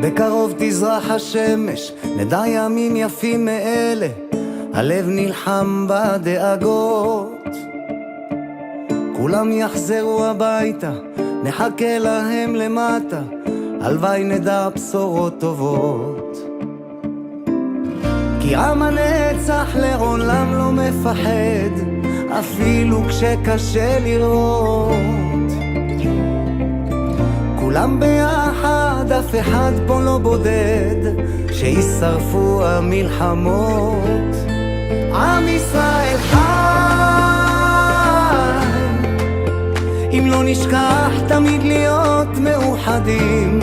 בקרוב תזרח השמש, נדע ימים יפים מאלה, הלב נלחם בדאגות. כולם יחזרו הביתה, נחכה להם למטה, הלוואי נדע בשורות טובות. כי עם הנצח לעולם לא מפחד, אפילו כשקשה לראות. כולם ביחד, אף אחד פה לא בודד, שישרפו המלחמות. עם ישראל חי, אם לא נשכח תמיד להיות מאוחדים,